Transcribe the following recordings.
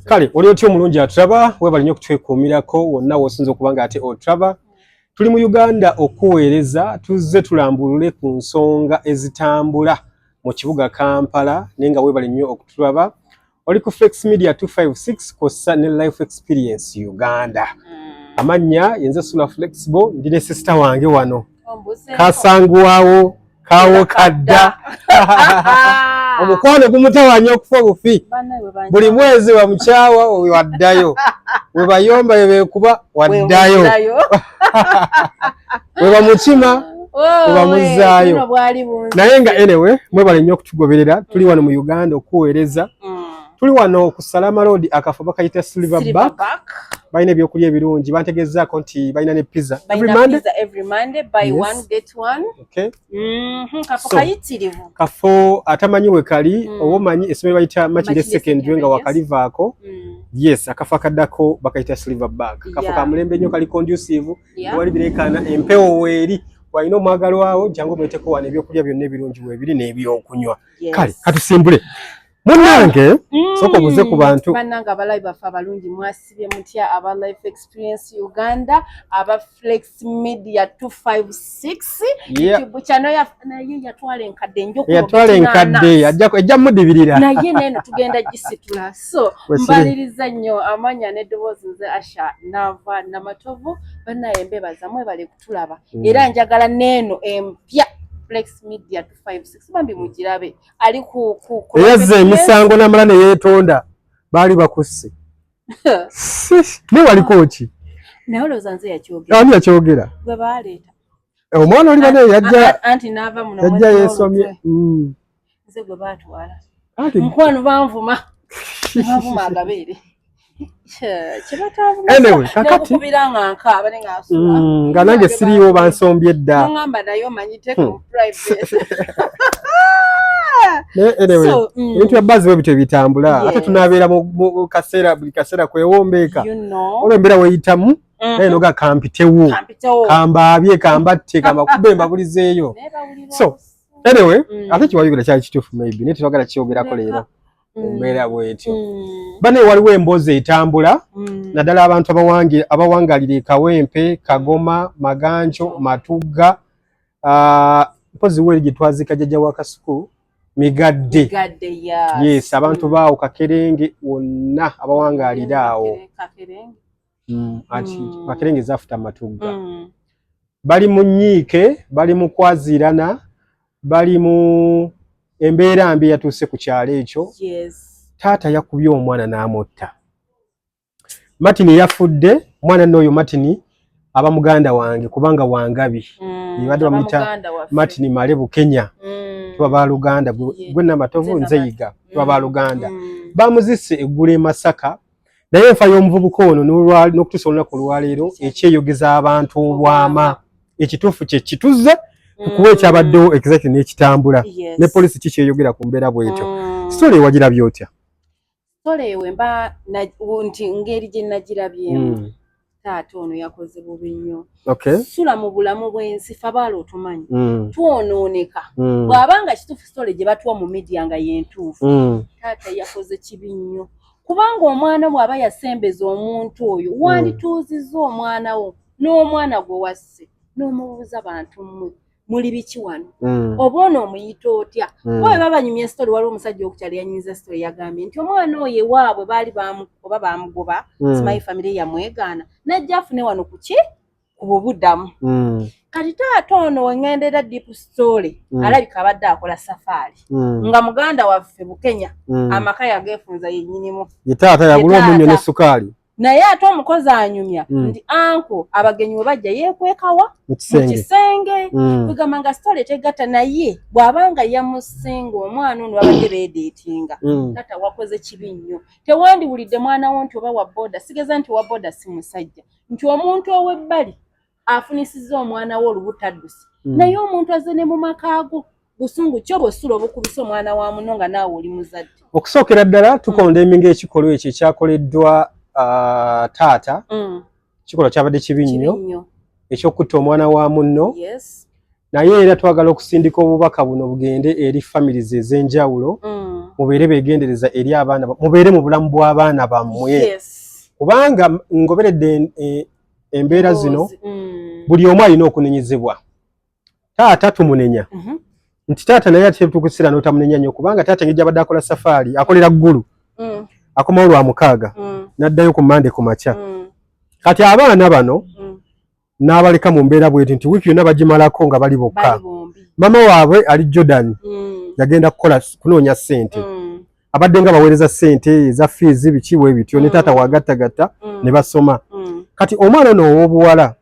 Kale oli otyo mulungi atraba webali nnyo kutwekuumirako wonna w'osinza okuba nga ate otraba. Tuli mu Uganda okuweereza tuzze tulambulule ku nsonga ezitambula mu kibuga Kampala naye nga webali nnyo okutulaba. Oli ku Flex Media 256 kossa ne Life Experience Uganda. Amannya yenze Sula Flexible ndi ne sister wange wano. Kasanguwawo kawo kadda. Omukwano gumutawanya okufa bufi. Buli mwezi wa mukyawa waddayo. We bayomba yebe kuba waddayo. We bamukima we bamuzaayo. Naye nga anyway mwebale nnyo okutugoberera tuli wano mu Uganda okuweereza. Tuli wano ku Salama Road akafo bakayita Silverback. Bayina ebyokulya ebirungi bantegezaako nti bayina ne pizza every Monday buy one get one. Okay. Kafo kayitirivu. Kafo atamanyiwe kali owomanyi esomero bayita Machide Secondary nga wakalivaako. Yes, akafo akaddako bakayita Silverback. Kafo ka mulembe nnyo kali conducive wali birekana empewo weeri walina omwagalo wawo jangu mweteko wana ebyokulya byonna ebirungi weebiri n'ebyokunywa. Kale katusimbule. Munange soko buze ku bantu bananga abalive bafa abalungi mwasibye mutya aba Life Experience Uganda aba Flex Media 256 YouTube channel naye yatwala enkadde njoko yatwala enkadde ajja mudibirira naye neno tugenda gisitula so mbaliriza nnyo amanya n'eddoboozi nze Asha nava namatovu banaye mbebaza mwebale kutulaba era njagala neno empya Flex Media 256 bambi mujirabe ali ku yazze emisango namala ne yetonda bali bakusse ne wali kochi ne oloza nze yakyogera ani yakyogera gwe baleeta omwana oli bane yajja anti nava muno yajja yesomye nze gwe batwala mkwano banvuma banvuma agabeere anyway kakati nga nange siriiwo bansombye dda anyway ebintu bya buzz bwe bitambula ate tunabeera mu kaseera buli kaseera kwewombeeka olw'embeera weeyitamu naye noga kampitewo kambaabye kambatte kamakube mbabulizeeyo so anyway ate kiwayogera kyali kituufu maybe naye tetwagala kyogerako leero embeera bwetyo bane waliwo emboozi etambula naddala abantu abawangalira e Kawempe, Kagoma, Maganjo, Matugga mpozi weri gye twazika jjajja wa Kasuku Migadde yes abantu baawo Kakerenge wonna abawangalira awo ati Kakerenge zafuta Matugga bali mu Nyiike bali mu Kwazirana bali mu embeera mbi yatuuse ku kyalo ekyo taata yakubye omwana n'amotta Martin yafudde mwana n'oyo Martin aba muganda wange kubanga wangabi ibadde bamuyita Martin Malebu Kenya tuba Luganda gwe namatovu nze yiga tuba Luganda bamuzisse eggule Masaka naye enfa y'omuvubuka ono n'okutuusa olunaku olwaleero ekyeyogeza abantu obwama ekituufu kye kituze tukuwe ekyabaddewo exactly n'ekitambula ne poliisi kikyeyogera ku mbeera bwetyo story ewagirabye otya story wemba nti ngeri gye nagirabyemu taata ono yakoze bubi nnyo sula mu bulamu bw'ensi fe abaala otumanyi twonooneka bw'abanga kituufu story gye batuwa mu media nga yentuufu taata yakoze kibi nnyo kubanga omwana bw'aba yasembeza omuntu oyo wandituuzizza omwana wo n'omwana gwe wasse n'omubuuza bantu mmwe muli biki wano oba ono omuyita otya oyo babanyumya story waliwo omusajja okukyali yanyiza story yagambye nti omwana oyo ewaabwe baali oba bamugoba simanyi famire yamwegaana najja afune wano kuki ku bubuddamu kati taata ono wengendera deep story alabika abadde akola safaari nga muganda waffe Bukenya amaka yageefunza yennyinimu ye taata yagula omunnyo ne sukaali naye ate omukozi anyumya nti anko abagenyi we bajja yeekwekawa mu kisenge kugamba nga story tegatta naye bw'abanga yamusinga omwana ono babadde beedeetinga tata wakoze kibi nnyo tewandiwulidde mwana wo nti oba wa boda sigeza nti wa boda si musajja nti omuntu ow'ebbali afunisizza omwana wo olubutaddusi naye omuntu azze ne mu makaago busungu kyo bw'osula obukubisa omwana wa muno nga naawe oli muzadde okusookera ddala tukondeminga ekikolwa ekyo ekyakoleddwa taata kikolwa kyabadde kibi nnyo ekyokutta omwana wa munno naye era twagala okusindika obubaka buno bugende eri families ez'enjawulo mubeere beegendereza eri abaana mubeere mu bulamu bw'abaana bammwe kubanga ngoberedde embeera zino buli omu alina okunenyezebwa. Taata tumunenya nti taata naye ate tukusira n'otamunenya nnyo kubanga taata ngejja abadde akola safaari akolera ggulu akomawo lwa 6 n'addayo ku Mande ku makya. Kati abaana bano n'abaleka mu mbeera bweti nti wiiki yonna bagimalako nga bali bokka. Mama waabwe ali Jordan yagenda kunoonya ssente abadde nga baweereza ssente eza fees biki bwe bityo ne taata wagattagatta ne basoma. Kati omwana ono ow'obuwala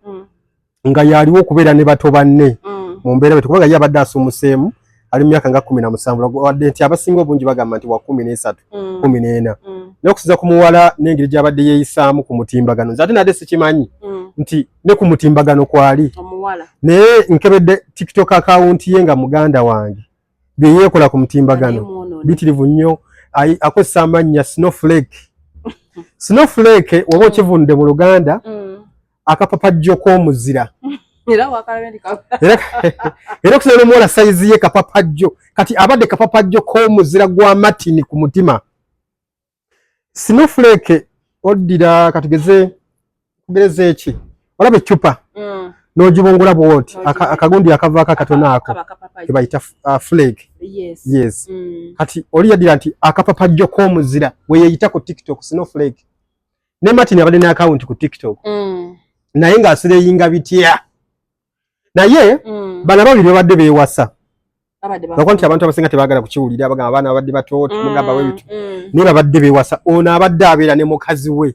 nga yaliwo okubeera ne bato banne mu mbeera bwe kubanga ye abadde asumuseemu ali mu myaka nga 17 wadde nti abasinga obungi bagamba nti wa 13 14 n'okusiza ku muwala n'engeri gy'abadde yeeyisaamu ku mutimbagano nze ate nadde sikimanyi nti ne ku mutimbagano kwali naye nkebedde TikTok account ye nga muganda wange bye yeekola ku mutimbagano bitirivu nnyo akozesa amannya Snowflake. Snowflake waba okivunde mu Luganda akapapajjo k'omuzira era okusobola n'omuwala sayizi ye kapapajjo kati abadde kapapajjo k'omuzira gwa matini ku mutima. Snowflake oddira katugeze kugereza eki olaba eccupa n'ogibongula bwoti akagundi akavaako akatono ako kebayita flake. Yes. Kati oli yaddira nti akapapajjo k'omuzira we yeeyita ku TikTok Snowflake ne matini abadde ne account ku TikTok naye ng'asireyinga bitya naye bana babiri babadde beewasa bakwa nti abantu abasinga tebaagala kukiwulira bagamba abaana babadde bato tumugamba we bitu naye babadde beewasa ono abadde abeera ne mukazi we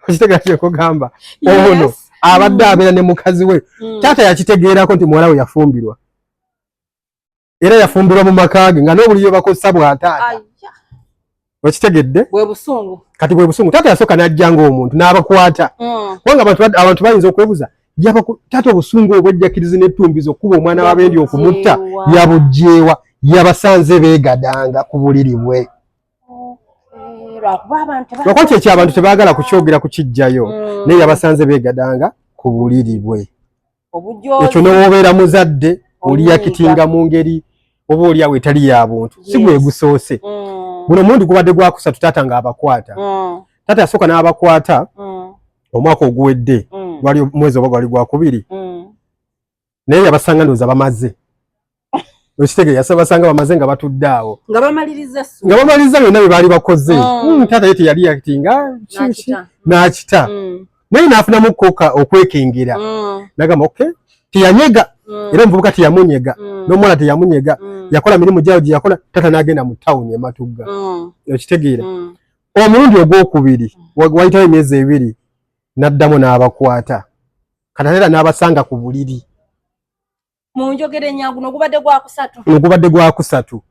okitegeera kyekugamba ono abadde abeera ne mukazi we taata yakitegeerako nti muwala we yafumbirwa era yafumbirwa mu maka ge nga n'obuliyo bakozesa bw'ataata okitegedde kati bwe busungu taata yasooka n'ajja ng'omuntu n'abakwata kubanga abantu bayinza okwebuza taata obusungu obwejjakirizi n'ettumbizo okuba omwana w'abendi okumutta yabugjeewa yabasanze beegadanga ku buliri bwe lwakuba kyekyo abantu tebaagala kukyogera kukijjayo naye yabasanze beegadanga ku buliri bwe. Ekyo n'owobeera muzadde oli yakitinga mu ngeri oba oliawo etali ya buntu si gwe gusoose guno mulundi gubadde gwakusatu taata ng'abakwata taata yasooka n'abakwata omwaka oguwedde gwali mwezi oba gwali gwakubiri naye yabasanga ndowooza bamaze okitegere yasabasanga bamaze nga batudde awo nga bamaliriza byonna bye baali bakoze taata ye teyali yakitinga n'akita naye n'afunamu koka okwekengera nagamba okay teyanyega era omuvubuka teyamunyega n'omuwala teyamunyega yakola mirimu gyayo gye yakola taata n'agenda mu tawuni e Matugga okitegeera omulundi ogwokubiri wayitawo emyezi 2 n'addamu n'abakwata kati era n'abasanga ku buliri mu njogere nyanguno gubadde gwakusatu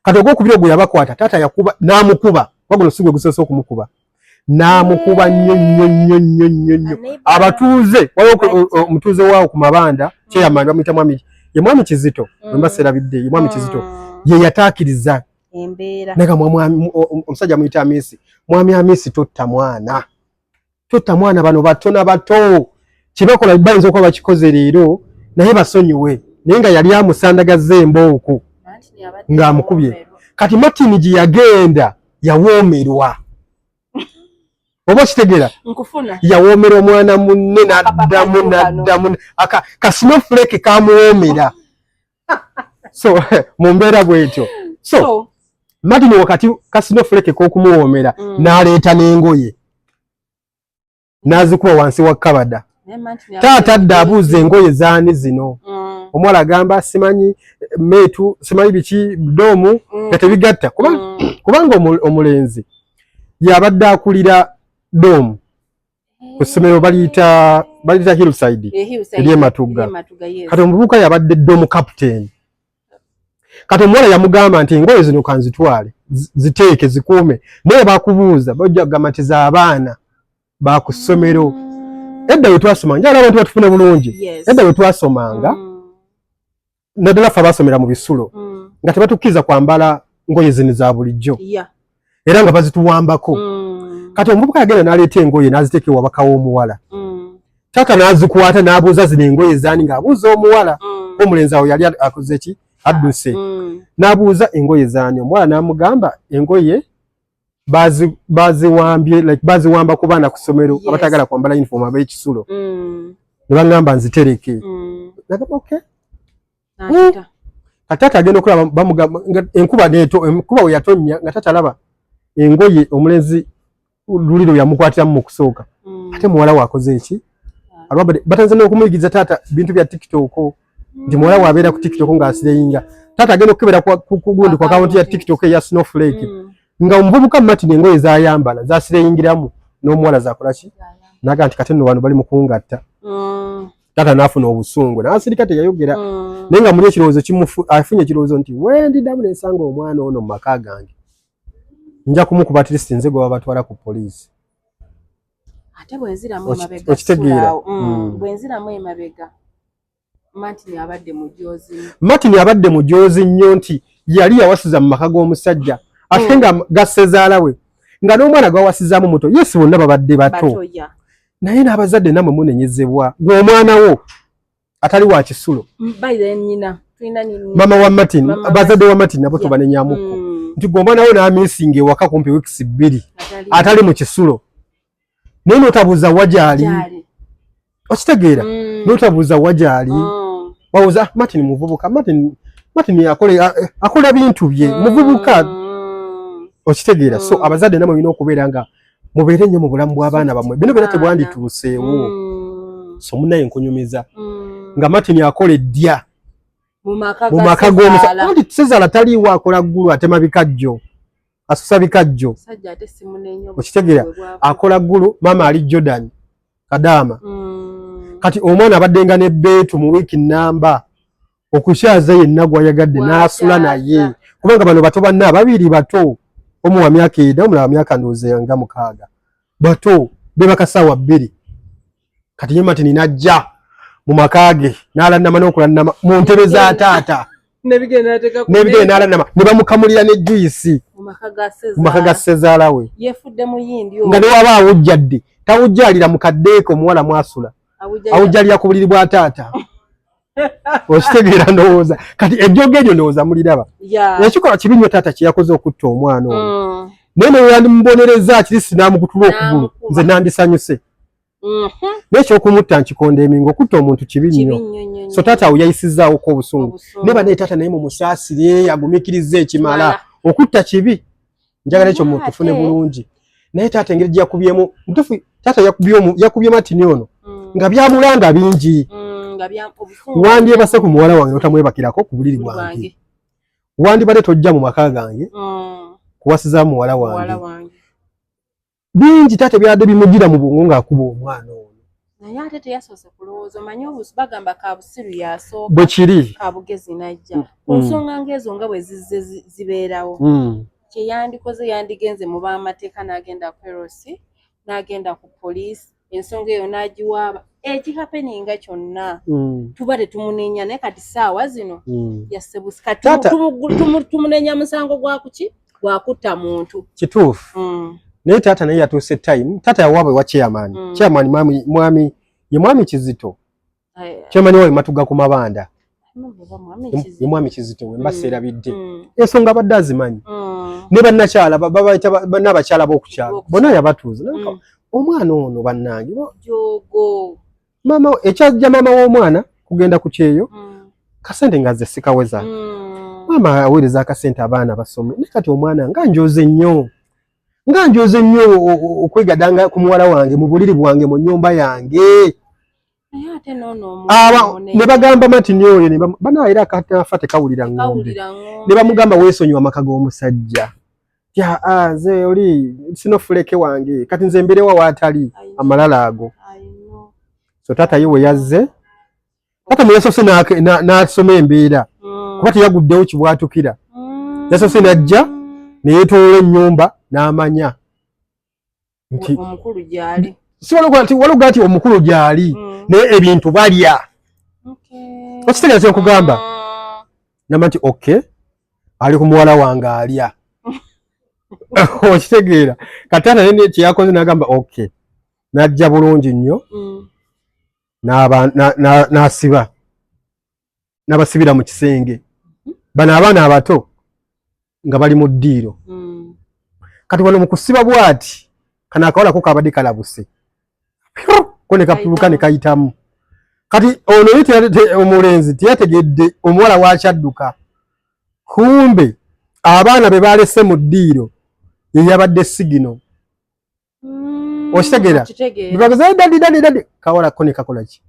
kati ogwokubiri ogwo yabakwata taata yakuba n'amukuba waguno si gwe gusoose okumukuba n'amukuba nnyo abatuuze waliwo omutuuze waawo ku mabanda kyeyamani bamuyita mwami ye mwami Kizito embaserabidde ye mwami Kizito ye yataakiriza naga omusajja muyita Amisi mwami Amisi totta mwana bano batono bato kibakola bayinza okuba bakikoze leero naye basonyiwe naye nga yali amusandagaza embooku ng'amukubye kati matini gye yagenda yawoomerwa oba okitegeera yawoomerwa omwana munne n'addamu ka Snowflake kamuwoomera so mu mbeera bwetyo so matini wakati ka Snowflake k'okumuwoomera n'aleeta n'engoye n'azikuba wansi wa kabada taata adda abuuza engoye zaani zino omuwala agamba simanyi meetu simanyi biki doomu nga tebigatta kubanga omulenzi yabadde akulira doomu ku ssomero baliyita Hillside eri e Matugga kati omuvubuka yabadde doomu captain kati omuwala yamugamba nti engoye zino kanzitwale ziteeke zikuume naye bakubuuza bajja kugamba nti z'abaana ba ku ssomero edda we twasomanga njala abantu batufune bulungi edda we twasomanga naddala ffe abasomera mu bisulo nga tebatukkiriza kwambala ngoye zino za bulijjo era nga bazituwambako kati omuvubuka yagenda n'aleeta engoye n'aziteeka ewabaka w'omuwala taata n'azikwata n'abuuza zino engoye zaani ng'abuuza omuwala omulenzi awo yali akoze ki adduse n'abuuza engoye zaani omuwala n'amugamba engoye baziwambye like baziwamba ku baana ku ssomero abatagala kwambala uniform ab'ekisulo ne baŋŋamba nzitereke nagamba okay kataata agenda okulaba bamugamba enkuba we yatonnya nga tatalaba engoye omulenzi luliro yamukwatiramu mu kusooka ate muwala wakoze eki batanze n'okumuyigiriza taata bintu bya TikTok nti muwala wabeera ku TikTok ng'asireyinga taata agenda okukebera ku gundi ku akawunti ya TikTok eya Snowflake nga omuvubuka Martin engoye zayambala zasireyingiramu n'omuwala zakolaki naga nti kate nno wano bali mu kungatta taata n'afuna obusungu n'asirika teyayogera naye nga muli ekirowoozo afunye ekirowoozo nti wendiddamu n'ensanga omwana ono mu maka gange nja kumukuba at least nze gwe babatwala ku poliisi ate bwenziramu emabega okitegeera bwenziramu emabega Martin abadde mujoozi nnyo nti yali yawasiza mu maka g'omusajja ate nga gassezaala we nga n'omwana gwawasizaamu muto yesi bonna babadde bato naye n'abazadde namwe munenyezebwa ng'omwana wo atali wa kisulo mama wa Martin abazadde wa Martin nabo tubanenyamuko nti gw'omwana wo n'amisinga ewaka kumpi weeks 2 atali mu kisulo naye n'otabuuza wajaali okitegeera n'otabuuza wajaali wawuza Martin muvubuka Martin akola bintu bye muvubuka okitegeera so abazadde namwe bina okubeera nga mubeere nnyo mu bulamu bw'abaana bammwe bino byonna tebwandituuseewo so munaye nkunyumiza nga Martin akola eddya mu maka g'omusajja andi Sezaala taliiwo akola ggulu atema bikajjo asusa bikajjo okitegeera akola ggulu maama ali Jordan Kadaama kati omwana abaddenga ne Beetu mu wiiki nnamba okukyaza yenna gwayagadde n'asula naye kubanga bano bato banna babiri bato omu wa myaka 7 omulala wa myaka ndowooza nga 6 bato be bakasaawa 2 kati ye Martin n'ajja mu maka ge n'alannama n'okulannama mu ntebe za taata n'ebigere n'alannama ne bamukamulira ne juice mu maka ga Sezaala we nga ne waba awujjadde tawujjaalira mu kaddeeko omuwala mwasula awujjaalira ku buliri bwa taata okitegeera ndowooza kati ejjogo eryo ndowooza muliraba ekikola kibi nnyo taata kyeyakoze okutta omwana ono naye neyandimubonereza kirisi n'amukutula okugulu nze nandisanyuse n'ekyokumutta nkikonda emingo okutta omuntu kibi nnyo so taata awo yayisizzaawoko obusungu ne banaye taata naye mumusaasire agumikirize ekimala okutta kibi njagala ekyo muntu tufune bulungi naye taata engeri gyeyakubyemu mutufu taata yakubye Martin ono nga byamulanda bingi wandyebase ku muwala wange notamwebakirako ku buliri bwange wandibadde tojja mu maka gange kuwasiza muwala wange bingi taata byadde bimugira mu bwongo ng'akuba omwana ono naye ate teyasoose kulowooza omanyi obusi bagamba kabusiru yasooka bwe kiri kabugezi najja ku nsonga ng'ezo nga bwe zizze zibeerawo kyeyandikoze yandigenze mu b'amateeka n'agenda ku erosi n'agenda ku poliisi ensonga eyo n'agiwaaba ekikapeninga kyonna tuba tetumunenya naye kati saawa zino yassebusi kati tumunenya musango gwa kuki gwakutta muntu kituufu naye taata naye yatuuse time taata yawaabwe wa chairman mwami ye mwami Kizito chairman wawe Matuga ku Mabanda ye mwami Kizito we mbaseerabidde ensonga abadde azimanyi ne bannakyala n'abakyala b'okukyalo bonna yabatuuza omwana ono bannange jogo mama ekyajja mama w'omwana kugenda ku kyeyo kasente nga ze sikaweza mama aweereza akasente abaana basome ne kati omwana nga njoze nnyo okwegadanga ku muwala wange mu buliri bwange mu nnyumba yange ne bagamba Martin oyo banaayira akataafa tekawulira ng'ombe ne bamugamba weesonyiwa amaka g'omusajja nze oli sinofuleke wange kati nze mberewa waatali amalala ago so taata ye we yazze taata muyasoose n'asoma embeera kuba teyaguddewo kibwatukira yasoose n'ajja neyeetoola ennyumba n'amanya nti omukulu gyali si waloga nti omukulu gyali naye ebintu balya okitegeera kyenkugamba nama nti okay ali ku muwala wange alya okitegeera kataata naye kyeyakoze n'agamba okay n'ajja bulungi nnyo n'asiba n'abasibira mu kisenge bana abaana abato nga bali mu ddiiro kati wano mu kusiba bwati kana akawala ko kabadde kalabuse ko ne kapuluka ne kayitamu kati ono yite omulenzi tiyategedde omuwala wakyadduka kumbe abaana be balese mu ddiiro yeyabadde sigino okitegera bibagaza dadi kawala ko ne kakola ki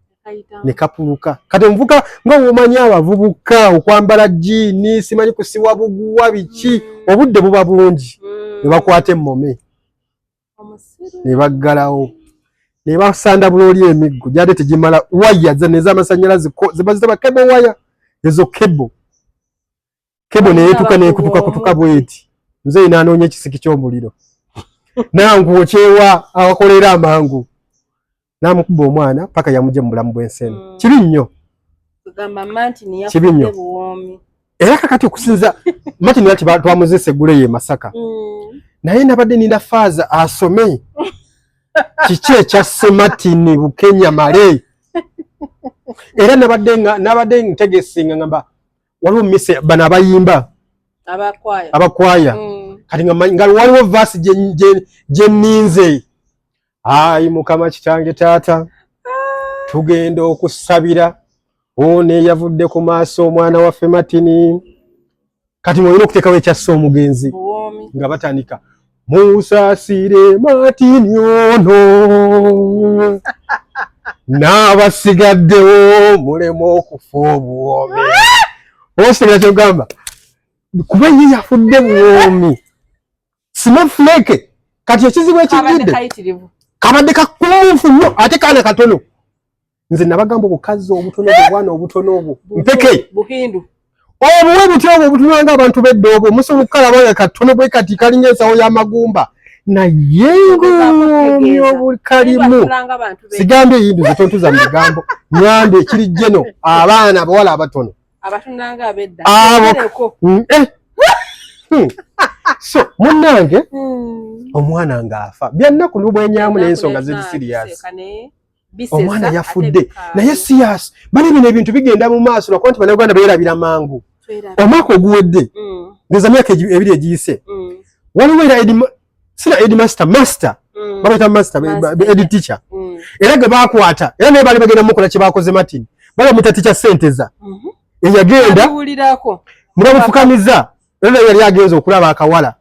ne kapuluka kati omuvuka nga omanyi abavubuka okwambala jini simanyi kusiwa buguwa biki obudde buba bulungi ne bakwata emmome ne baggalawo ne basanda buloli emiggo gyade tegimala waya nez'amasanyalaze zibazitaba kebo waya ezo kebo neyetuka kutuka bweti nze inaanoonya ekisiki ky'omuliro nangu okyewa awakolera amangu namukuba omwana paka yamuje mu bulamu bw'enseno kibi nnyo kibi nnyo era kakati okusinza Martin ati twamuzise gule ye Masaka naye nabadde ninda faaza asome kiki ekyasse Martin Bukenya male era nabadde ntegesinga ngamba waliwo mise bana abayimba abakwaya kati nga waliwo vaasi gye ninze ayi Mukama kitange taata tugenda okusabira ono yavudde ku maaso omwana waffe Martin kati mulina okuteekawo ekyasse omugenzi nga batandika musaasire Martin ono n'abasigaddewo mulema okufa obuwoomi osigala kyogamba kuba ye yafudde buwoomi Snowflake kati ekizibu ekijjidde kabadde kakulufu nnyo ate kaana katono nze nabagamba obukazi obutono obwana obutono obwo mpeke buhindu obuwe buti obwo obutunanga abantu bedde obwo musolukkalabanga katono bwe kati kalinga ensawo y'amagumba naye obukalimu sigambye eyindu zetontuza mu bigambo nyambe ekiri jeno abaana abawala abatono abatunanga abedda so munnange omwana ng'afa byannaku lubwenyamu n'ensonga ziri siriyasi omwana yafudde naye siyasi bali bino ebintu bigenda mu maaso lwakuba nti bannayuganda beerabira mangu omwaka oguwedde ngeza myaka ebiri egiyise waliwo era sina master babaita master edi teacher era ge bakwata era naye bali bagenda mukola kye bakoze Martin bali bamuta teacher senteza eyagenda mulabufukamiza era yali agenza okulaba akawala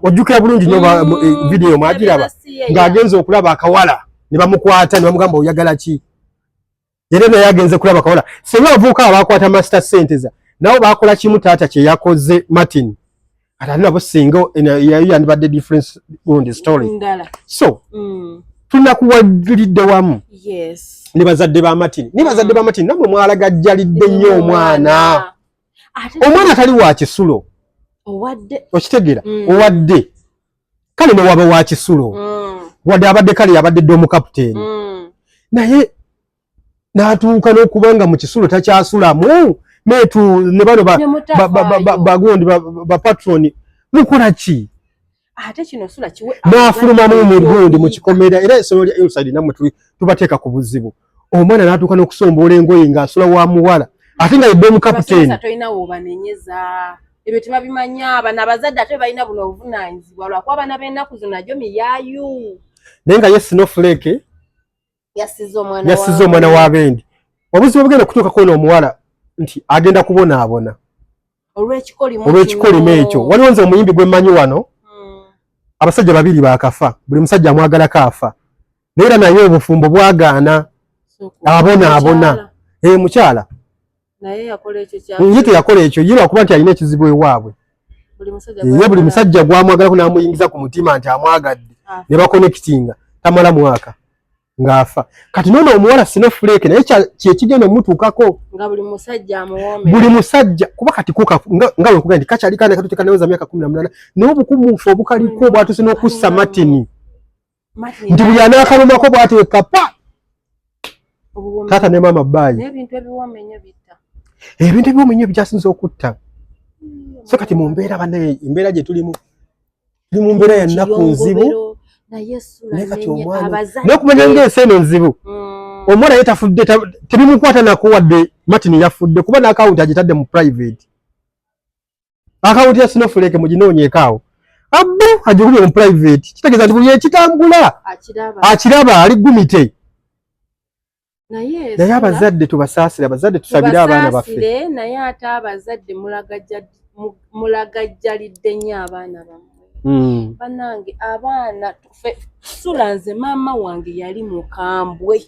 ojjukira bulungi nnyo video mwagiraba ng'agenza okulaba akawala ne bamukwata ne bamugamba oyagala ki era naye agenze kulaba akawala singa abavubuka abakwata master senteza nabo bakola kimu taata kye yakoze Martin ate nabo singa yandibadde difference on the story so tunakuwagulidde wamu ne bazadde ba Martin namwe mwalagajjalidde nnyo omwana atali wa kisulo okitegeera owadde kale ne waba wa kisulo wadde abadde kale yabadde dde omukapiteeni naye n'atuuka n'okubanga mu kisulo takyasulamu meetu ne bano bagundi bapatroni mukola ki ate kino sula kiwe n'afulumamu mu gundi mu kikomera era essomero lya Hillside namwe tubateeka ku buzibu omwana n'atuuka n'okusomboola engoye ng'asula wa muwala ate nga yedde omukapiteeni tolina wobanenyeza ebyo tebabimanya abana abazadde ate balina buno obuvunaanyizibwa lwakuba abaana b'ennaku zo najyo miyaayu naye nga ye Snowflake yassiza omwana wa bendi obuzibu bugenda kutuukako ono omuwala nti agenda kubonaabona olw'ekikolimo ekyo waliwo nze omuyimbi gwe mmanyi wano abasajja babiri baakafa buli musajja amwagalako afa naye era naye obufumbo bwagaana abonaabona mukyala ye teyakola ekyo ye lwakuba nti alina ekizibu ewaabwe ye buli musajja gwamwagalako n'amuyingiza ku mutima nti amwagadde ne bakonekitinga tamala mwaka ng'afa kati noono omuwala Snowflake naye kyekigenda omutuukako nga buli musajja kuba kati nga wekuga nti kakyali kaana katuteeka naweza myaka 18 naye obukumuufu obukaliko bwatuse n'okussa Martin nti buli anaakalumako bw'ati wekapa taata ne maama baayi ebintu ebiwooma ennyo bikyasinza okutta so kati mu mbeera banaye embeera gye tulimu tuli mu mbeera ya nnaku nzibu naye kati omwana n'okumanya ng'ensi eno nzibu omwana ye tafudde tebimukwata nako wadde Martin yafudde kuba n'akawunti agitadde mu private Akaunti ya Snowflake muginoonyeekaawo. Abbo ajugulye mu private. Kitegeeza nti buli ekitambula akiraba ali gumite. Naye abazadde tubasaasire, abazadde tusabire abaana baffe. Naye ate abazadde mulagajjalidde nnyo abaana bammwe. Bannange abaana Sula nze maama wange yali mukambwe.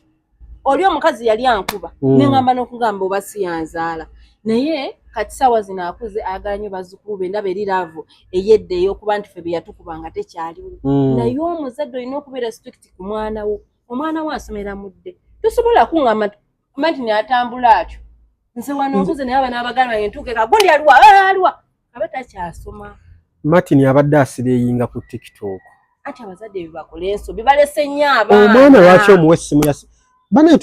Oli omukazi yali ankuba neŋŋamba n'okugamba oba si yanzaala. Naye kati ssaawa zino akuze ayagala nnyo bazzukulu be ndaba eri laavu ey'edda ey'okuba nti ffe bye yatukubanga tekyaliwo. Naye omuzadde olina okubeera strict ku mwana wo. Omwana wo asomera mudde. Tosobola kuŋŋamba nti n'atambula atyo. Nze wano nkuze naye abaana abaganda bange ntuuke kagundi aliwa abe takyasoma. Martin abadde asireyinga ku TikTok. Ati abazadde bibakola ensobi balese nnyo abaana. Omwana lwaki omuwa essimu ya bane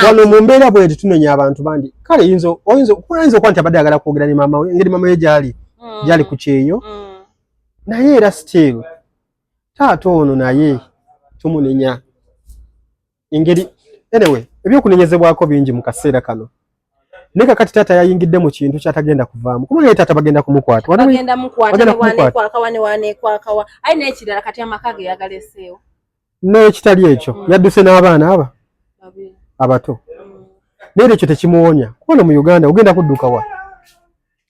wano mu mbeera bwe tunenya abantu bandi kale oyinza okuba nti abadde ayagala kwogera ne maama we engeri maama we gyali ku kyeyo naye era still taata ono naye tumunenya engeri anyway ebyokunenyezebwako bingi mu kaseera kano naye kakati taata yayingidde mu kintu kyatagenda kuvaamu kuba naye taata bagenda kumukwata bagenda mukwata wanekwakawa ayi naye ekirala kati amaka ge yagaleseewo n'ekitali ekyo yadduse n'abaana aba abato naye ekyo tekimuwonya kubona mu Uganda ogenda kudduka wa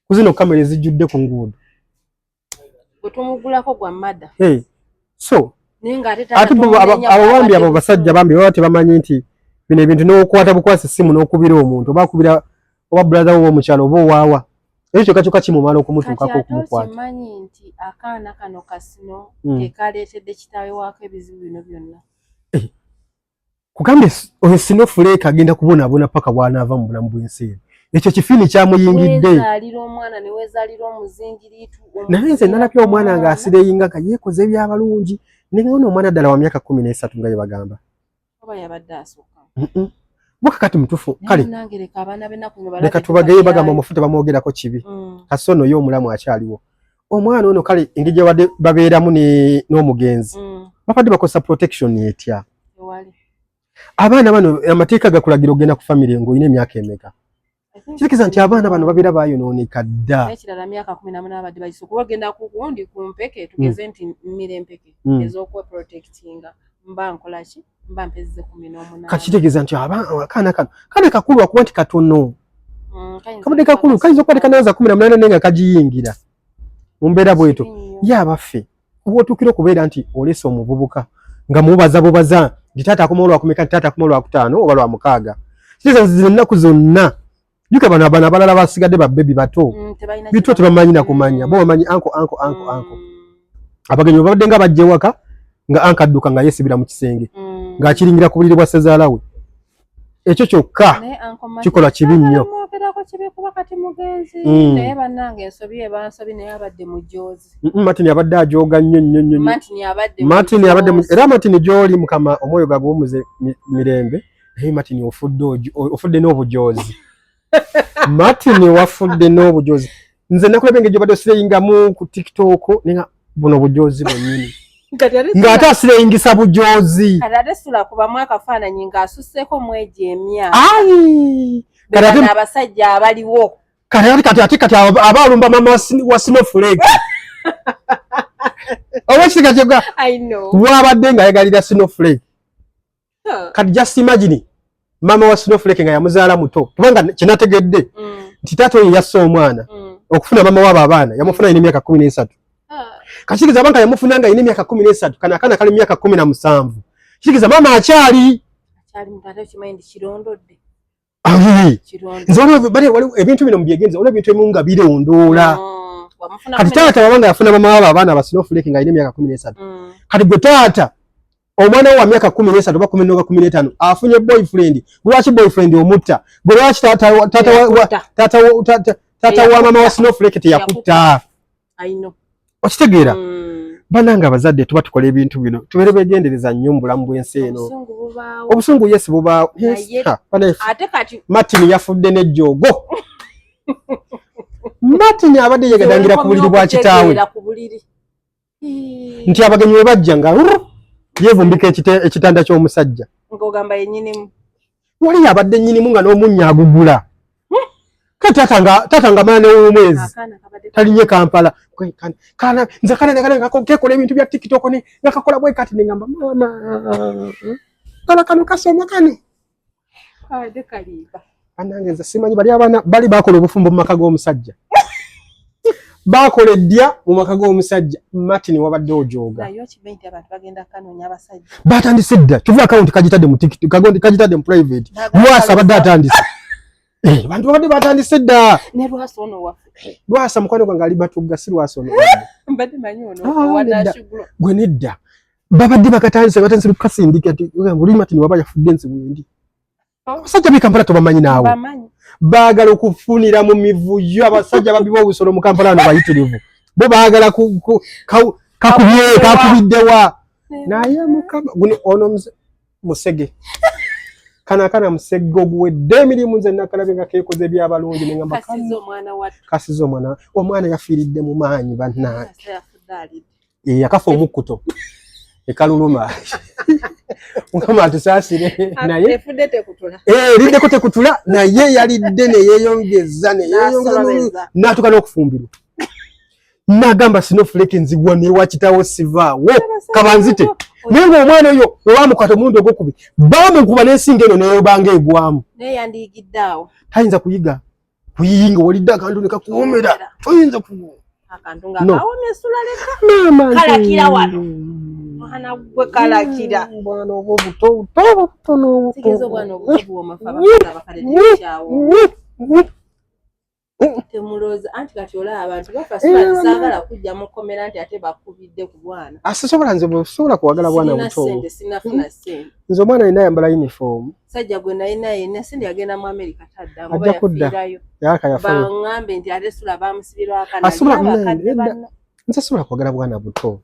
kuzino kamera ezijjudde ku nguudo otumugulako gwa mada so ate abawambi abo basajja bambi baba tebamanyi nti bino ebintu n'okukwata bukwasi essimu n'okubira omuntu oba akubira oba brother wo omukyalo oba owaawa ekyo kyokka kimumala okumutuukako okumukwata. Kimanyi nti akaana kano kasino ekaleetedde kitaawe waako ebizibu bino byonna. Kugambye oyo Snowflake agenda kubonaabona paka bw'anaava mu bulamu bw'ensi. Ekyo kifiini kyamuyingidde. Weezaalira omwana ne weezaalira omuzingiriitu. Naye nze nalabye omwana ng'asireyinga nga yeekoze ebyabalungi naye ono omwana ddala wa myaka 13 nga ye bagamba. Oba yabadde asooka. Boka kati mutufu kale. Leka tubagaye bagamba omufuta bamwogerako kibi. Kasono yo omulamu akyaliwo. Omwana ono kale engeri gye babeeramu n'omugenzi. Bapadde bakosa protection etya. Abaana bano amateeka gakulagira ogenda ku family ng'olina emyaka emeka. Kitegeeza nti abaana bano babeera baayonooneka dda. Ekirala myaka 18 abadde bayise kuba bagenda kugundi ku mpeke tugeze nti mmire empeke ez'okwe protectinga mba nkola ki mba mpezze 18. Kakitegeeza nti akaana kano kale kakulu akuba nti katono. Kabadde kakulu kayinza okuba tekanaza 18 naye nga kagiyingira. Mu mbeera bweto ye abaffe obutuukira okubeera nti oleese omuvubuka nga mubaza Ditata akomola wakumeka tata akomola wakutano oba lwa mukaaga. Kitegeeza zino ennaku zonna yuka bano abana abalala basigadde ba baby bato. Bitwo tebamanyi na kumanya. Bo bamanyi anko. Abagenyi babadde nga bajje waka nga ankadduka nga yesibira mu kisenge. Nga akiringira ku buliri bwa sezaala we. Ekyo kyokka kikola kibi nnyo. Naye bannange ensobi ebansobi naye abadde mujoozi. Martin abadde ajooga nnyo. Martin abadde era Martin gy'oli mukama omwoyo gagumuze mirembe. Naye Martin ofudde n'obujoozi. Martin wafudde n'obujoozi. Nze nakulabye engeri gy'obadde osireyingamu ku TikTok nenga buno bujoozi bwennyini. Ng'ate asireyingisa bujoozi. Kati ate Sula kubamu akafaananyi ng'asusseeko mwejo emyaka. Kati abasajja abaliwo. Kati abaalumba mama wa Snowflake. Oba kitegeeza bw'abadde ng'ayagalira Snowflake. Kati just imagine mama wa Snowflake nga yamuzaala muto. Kubanga kinategedde nti taata oyo yasse omwana okufuna mama w'abo abaana yamufuna ine emyaka 13. Kashiriza banka yamufuna nga ine emyaka 13 kana kali emyaka 17. Kishiriza mama akyali mutata kimayindi kirondodde. Nzolo bali wali ebintu bino mbyegenza olwo ebintu emunga birondoola. Kati taata wabanga yafuna mama w'abo abaana ba Snowflake nga ine emyaka 13. Kati gwe taata omwana wa myaka 13 oba 15 afunye boyfriend. Lwaki boyfriend omutta? Gwe lwaki taata wa mama wa Snowflake teyakutta? Okitegeera bananga abazadde tuba tukola ebintu bino tubeere begendereza nnyo mu bulamu bw'ensi eno. Obusungu yesi bubaawo. Ate kati Martin yafudde n'ejjoogo. Martin abadde yegadangira ku buliri bwa kitaawe nti abagenyi bwe bajja nga yeevumbika ekitanda ky'omusajja ng'ogamba yennyinimu. Wali abadde nnyinimu nga n'omunnyo agugula. tata nga mane omwezi talinye Kampala kana nze kana ngakola ebintu bya TikTok ne ngakakola bwe kati ngamba mama kano kasoma kano de kaliba anange nze simanyi bali abana bali bakola obufumbo mu maka g'omusajja bakola edya mu maka g'omusajja Martin wabadde ojoga nayo kibenti abantu bagenda kanoonya abasajja batandise dda tuva account kagitadde mu TikTok kagitadde mu private mwasa badde atandise bantu babadde batandise dda ne lwasa ono wafe lwasa mukwano gwange ali batugga si lwasa ono mbadde manyi ono wanashugulo gwe nedda babadde batandise kukasindika ati nguli Martin waba yafudde ensi wendi abasajja b'e Kampala tobamanyi naawe baagala okufunira mu mivuyo abasajja babiba obusolo mu Kampala ano bayitirivu bo baagala kakubiddewa naye mukama guno ono musege kana musege oguwedde emirimu nze nakalabe nga keekoze ebyabalungi nengamba kasize omwana yafiiridde mu maanyi bannange akafa omukkuto ekaluluma mukama atusaasire naye efudde tekutula liddeko tekutula naye yalidde neyeyongeza n'atuuka n'okufumbirwa nagamba sinofuleke nzigwa newa kitawo sivaawo kabanzite naye ng'omwana oyo ewamukata omulundi ogwokubiri bamukuba n'ensinga eno neyobanga egwamu naye yandiyigiddaawo tayinza kuyinga walidde akantu ne kakuwomera toyinza akantu nga kawomye esula leka kalakira wano mwana gwe kalakira bwana obwo butono sigezo bwana obwo buwomafa bakale kyawo temuloza anti kati olaba abantu bafa saagala kujja mukomera nti ate bakubidde ku bwana asisobola nze bwesobola kuwagala bwana buto sinafuna sente nze omwana alina yambala uniform sajja gwe naye nesindi yagenda mu America tadda ngo yafiirayo baŋŋambe nti ate sula bamusibirwa akana nze sobola kuwagala bwana buto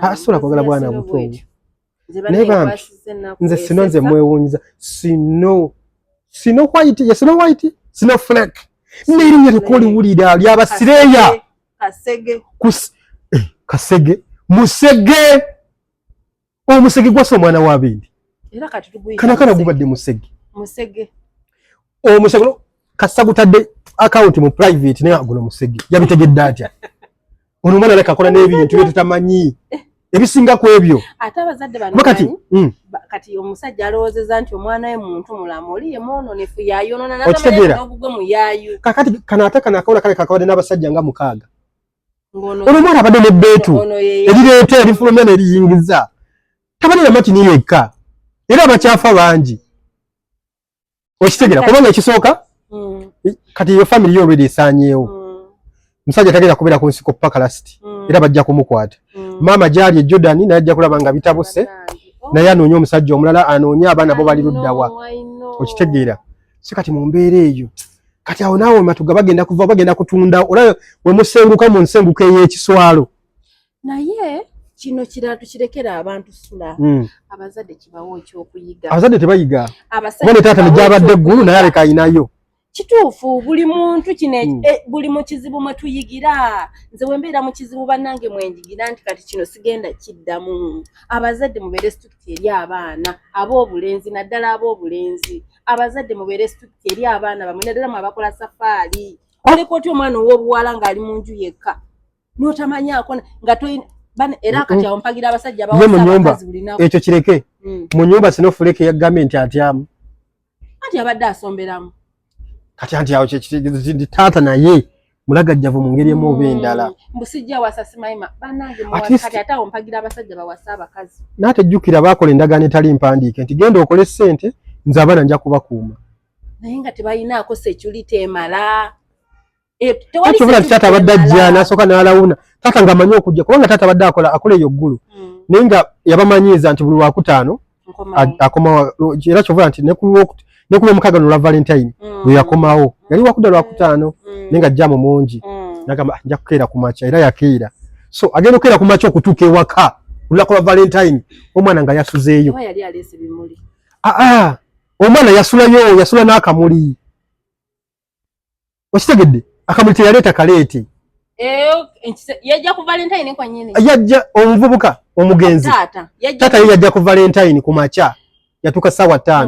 asobola kuwagala bwana buto naye bambi nze sino nze mwewunyiza sino white sino flake n'erinnya tekoliwulira lyabasireya kasege musege omusege gwasa omwana w'abindi kana gubadde musege omusege kasa gutadde account mu private naye aguno musege yabitegedde atya ono omwana leka akola n'ebintu bye tutamanyi ebisinga ku ebyo ate abazadde bano kati omusajja alowoozeza nti omwana we muntu mulamu oli ye mwononefu yayonona n'obugwe mu yaayu kakati ate akakola kale kakabadde n'abasajja nga 6 ono omwana abadde n'ebbeetu erireeta erifulumya n'eriyingiza tabadde na Martin yekka era abakyafa bangi okitegera kubanga ekisooka kati iyo family yo already esaanyeewo musajja tagenda kubeera ku nsiko paka lasiti era bajja kumukwata mama gyali Jordan naye ajja kulaba nga bitabuse naye anoonya omusajja omulala anoonya abaana bo bali luddawa okitegeera si kati mu mbeera eyo kati awo naawe matuga bagenda kutunda olaba we musenguka mu nsenguko ey'ekiswalo naye kino kirala tukirekera abantu sula abazadde kibawo ekyokuyiga abazadde tebayiga kubone taata nejabadde eggulu naye aleka ayinayo kituufu buli muntu kino buli mu kizibu mwe tuyigira nze wembeera mu kizibu bannange mwenjigira nti kati kino sigenda kiddamu abazadde mubeere strict eri abaana ab'obulenzi naddala ab'obulenzi abazadde mubeere strict eri abaana bamwe naddala mu abakola safaari oleka otya omwana ow'obuwala ng'ali mu nju yekka n'otamanyaako nga toyina era kati awo mpagira abasajja bawasa bulinaku ekyo kireke mu nnyumba sinofuleke yagambye nti atyamu anti abadde asomberamu kati anti awo kyekitegezi taata naye mulagajjavu mu ngeri emu oba endala mbusijja wasa simayima bannange kati ate awo mpagira abasajja bawasa abakazi n'atejjukira baakola endagaano etali mpandiike nti genda okole ssente nze abaana nja kubakuuma naye nga tebalinaako security emala tekyobola nti taata abadde ajja n'asooka n'alawuna taata ng'amanyi okujja kubanga taata abadde akola eyo ggulu naye nga yabamanyiiza nti buli Lwakutaano akomawo era kyobola nti ne ku Lwomukaaga n'olwa Valentine lwe yakomawo yali wakudda Lwakutaano naye nga jjaamu mungi n'agamba nja kukeera ku makya era yakeera so agenda okukeera ku makya okutuuka ewaka olunaku lwa Valentine omwana nga yasuzeeyo omwana yasula n'akamuli okitegedde akamuli teyaleeta kaleete yajja ku Valentine kwa nyine yajja omuvubuka omugenzi taata ye yajja ku Valentine ku makya yatuuka ssaawa 5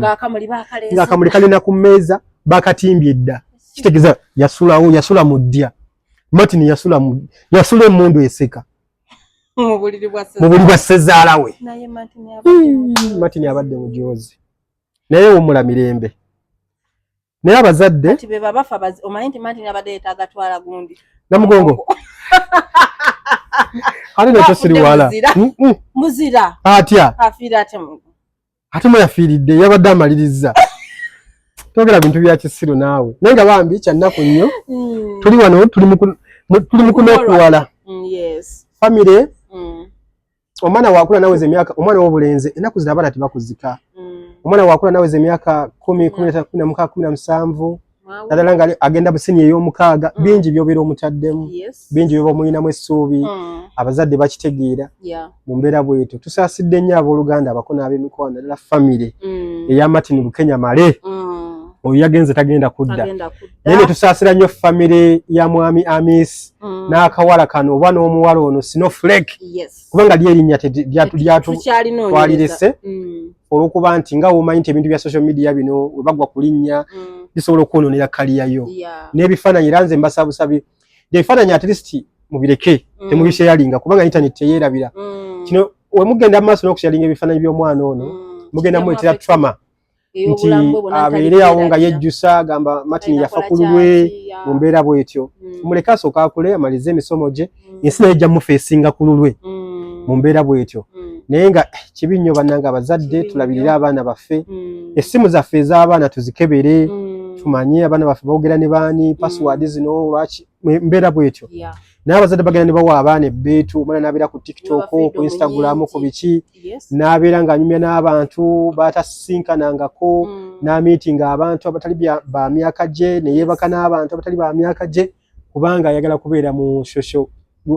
ng'akamuli kalina ku mmeeza bakatimbye edda kitegeza yasula mudya Martin yasula emundu eseka mu buliri bwa ssezaala we Martin abadde mujozi naye wumula mirembe naye abazadde ati beba bafa omanyi nti Martin abadde yetagatwala gundi namugongo ali nakyo siri wala muzira atya afira ate yafiiridde yabadde amaliriza togera bintu bya kisiru naawe naye nga bambi kyannaku nnyo tuli wano tuli mu kunokuwala famire omwana wakula naweza emyaka omwana w'obulenzi ennaku zino abaana tebakuzika omwana wakula naweza emyaka 10, 15, 17 naddala nga agenda busini ey'omukaaga bingi by'obeera omutaddemu bingi byoba omulinamu essuubi abazadde bakitegeera mu mbeera bwetyo tusaasidde nnyo abooluganda abako n'ab'emikono naddala famire eya Martin Bukenya Male oyo yagenze tagenda kudda naye ne tusaasira nnyo famire ya mwami Amis n'akawala kano oba n'omuwala ono Snowflake kubanga lyerinnya twalirese olw'okuba nti nga womanyi nti ebintu bya social media bino we bagwa ku linnya bisobola okwonoonera kaliyayo n'ebifaananyi era nze mbasabusabye ebifaananyi at least mubireke temubisharinga kubanga internet teyeerabira kino we mugenda mu maaso n'okusharinga ebifaananyi by'omwana ono mugenda muleetera trauma nti abeere awo nga yejjusa agamba Martin yafa ku lulwe mu mbeera bwetyo muleke asooka akule amalize emisomo gye ensi naye ejja mufeesinga ku lulwe mu mbeera bwetyo naye nga kibi nnyo bannanga abazadde tulabirire abaana baffe essimu zaffe ez'abaana tuzikebere tumanye abaana baffe boogera ne baani password zino lwaki mbeera bwetyo naye abazadde bagenda ne bawa abaana ebbeetu omwana n'abeera ku TikTok ku Instagram ku biki n'abeera ng'anyumya n'abantu batasinkanangako n'amiitinga abantu abatali ba myaka gye ne yeebaka n'abantu abatali ba myaka gye kubanga ayagala kubeera mu social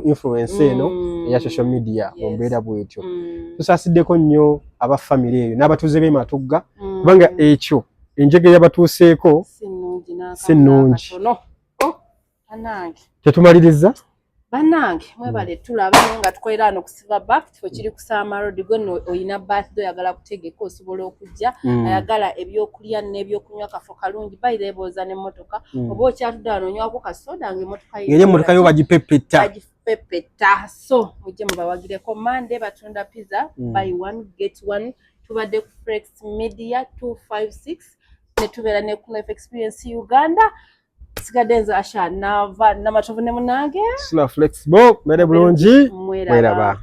influence eno eya social media mu mbeera bwetyo tusaasiddeko nnyo aba famire eyo n'abatuuze b'e Matugga kubanga ekyo enjege yabatuuseeko si nnungi tetumaliriza bannange mwebale tulaba nga tukolera wano kusiva back kifo kiri ku Sama Road gwe oyina birthday oyagala kutegeka osobola okujja ayagala ebyokulya n'ebyokunywa kafo kalungi bayireebooza n'emmotoka oba okyatudde wano onywako kasoda ng'emmotoka yo bagipepeta so mujje mubawagireko Monday batunda pizza buy one get one tubadde ku Flex Media 256 ne tubeera ne ku Life Experience Uganda sigadenza asha nava namatovu ne munange sula flexible mere bulungi mweraba